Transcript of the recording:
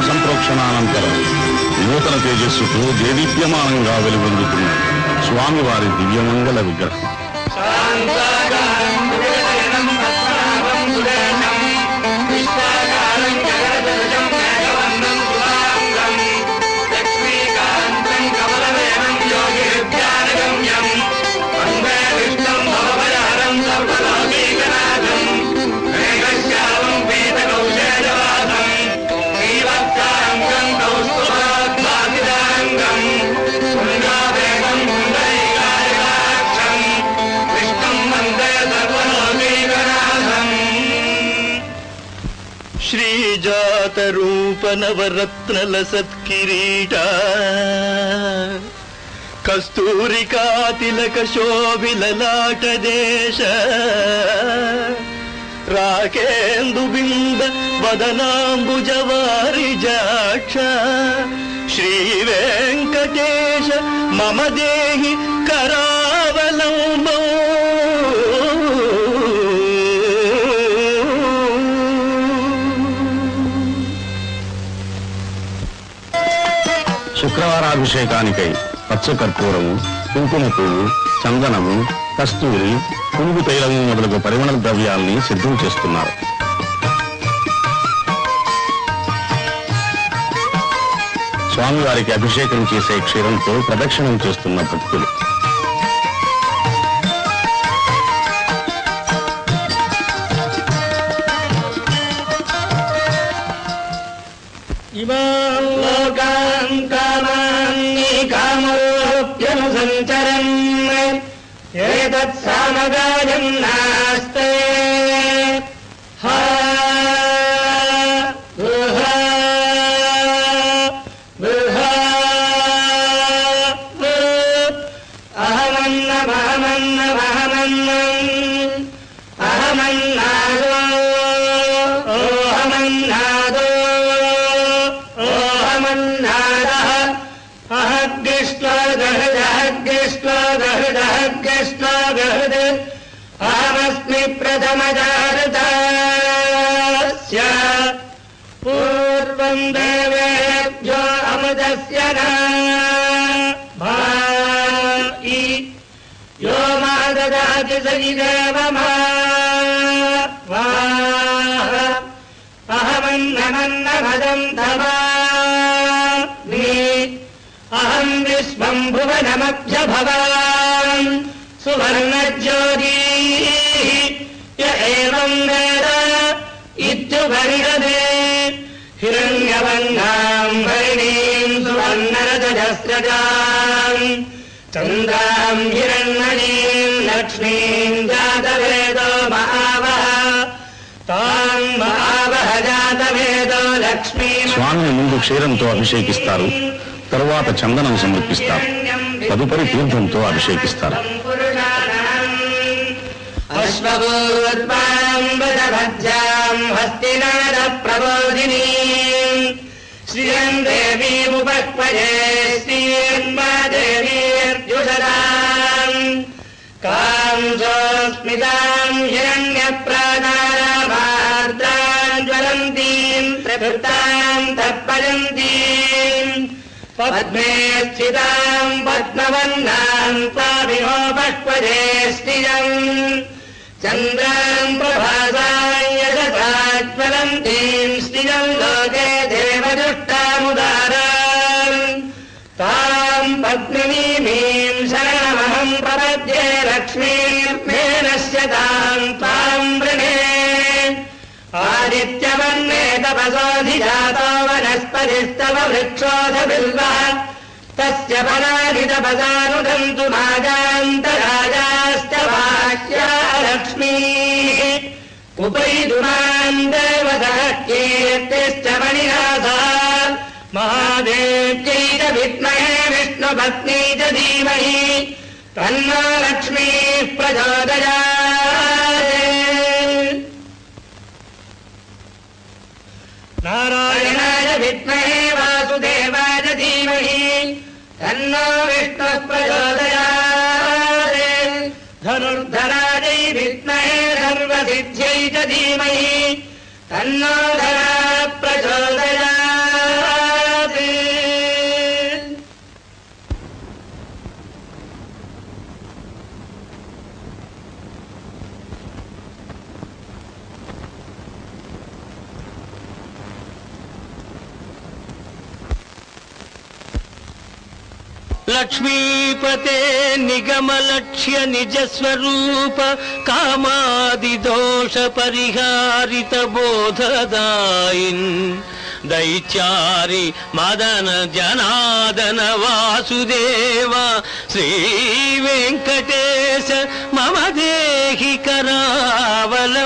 సంప్రోక్షణానంతరం నూతన తేజస్సుతో దేదీప్యమానంగా వెలుగొందుతున్న స్వామివారి దివ్యమంగళ విగ్రహం. శ్రీజాతరూప నవరత్నల సత్కిరీట కస్తూరికా తిలక శోభిలలాట దేశ రాకేందు బింబ వదనాంబుజవారి జాక్ష శ్రీ వెంకటేశ మమ దేహి కరావలంబో. శుక్రవారాభిషేకానికై పచ్చకర్పూరము, కుంకుమ పువ్వు, చందనము, కస్తూరి, పురుగు తైలము మొదలగు పరిమళ ద్రవ్యాల్ని సిద్ధం చేస్తున్నారు. స్వామివారికి అభిషేకం చేసే క్షీరంతో ప్రదక్షిణం చేస్తున్న భక్తులు. ఇమాం లోకాన్ కామాన్ని కామోప్యనుసంచరన్ ఏతత్ సామగాయం నాస్తే హా బృహా బృహా అహమన్నమహమన్నమహమన్నం అహమన్నాదో ఓహమన్నాదో ఓహమన్నాదః అహగ్గిష్ట్వాగహృదహగ్గిష్ట్వాగహృదహగ్గిష్ట్వాగహృద్ అహమస్మి ప్రథమజాగృతస్య పూర్వం దేవేభ్యో అమృతస్య భాయి యో మా దదాతి సవిదేవ మా అహమన్నమన్నమదం తమామి అహం విశ్వం భువనమభ్యభవాన్ సువర్ణజ్యోతి య ఏవం వేద ఇత్యుపనిషదే హిరణ్యవర్ణాం హరిణీం సువర్ణరజస్రజాం చంద్రాం హిరణ్మయీం లక్ష్మీం జాతవేదో మహావహ తాం మహావహ జాతవేదో లక్ష్మీ. స్వామిని ముందు క్షీరంతో అభిషేకిస్తారు, తరువాత చందనం సమర్పిస్తారు, తదుపరి తీర్థంతో అభిషేకిస్తారు. అశ్వభూత్వాంబదభద్రాం హస్తినాద ప్రబోధినీ శ్రియం దేవీముపక్వజే శ్రీర్మాదేవీర్జుషదాం కాంసోస్మితాం హిరణ్యప్రాణారామార్ద్రాం జ్వలంతీం ప్రవృత్తాం తత్పరంతీం పద్మే స్థితాం పద్మవర్ణాం తామిహోపక్వజే శ్రియం చంద్రాం ప్రభాసాం యశసా జ్వలంతీం శ్రియం లోకే దేవదుష్టాముదారాం తాం పద్మినీమీం శరణమహం ప్రపద్యే లక్ష్మీర్మేనశ్యతాం తాం వృణే ఆదిత్యవర్ణే తపసోధిజాతో వనస్పతిస్తవ వృక్షోధ బిల్వః తస్య ఫలాని తపసానుదంతు మాగాంతరాజాశ్చ వాక్యా లక్ష్మీః ఉపైతు మాం దేవతః కీర్తిశ్చ మణినాథా మహాదేవ్యై చ విద్మహే విష్ణుపత్న్యై చ ధీమహి తన్నో లక్ష్మీః ప్రచోదయాత్. నారాయణాయ విద్మహే వాసుదేవాయ ధీమహి తన్నో విష్ణుః ప్రచోదయాత్. ధనుర్ధరాజై విద్మహే సర్వసిద్ధ్యై చ ధీమహి తన్నో ధరా ప్రచోదయాత్. లక్ష్మీపతే నిగమలక్ష్య నిజస్వరూప కామాది దోష పరిహారిత బోధదాయిన్ దైత్యారి మదన జనాదన వాసుదేవ శ్రీ వెంకటేశ మమ దేహి కరావలంబం.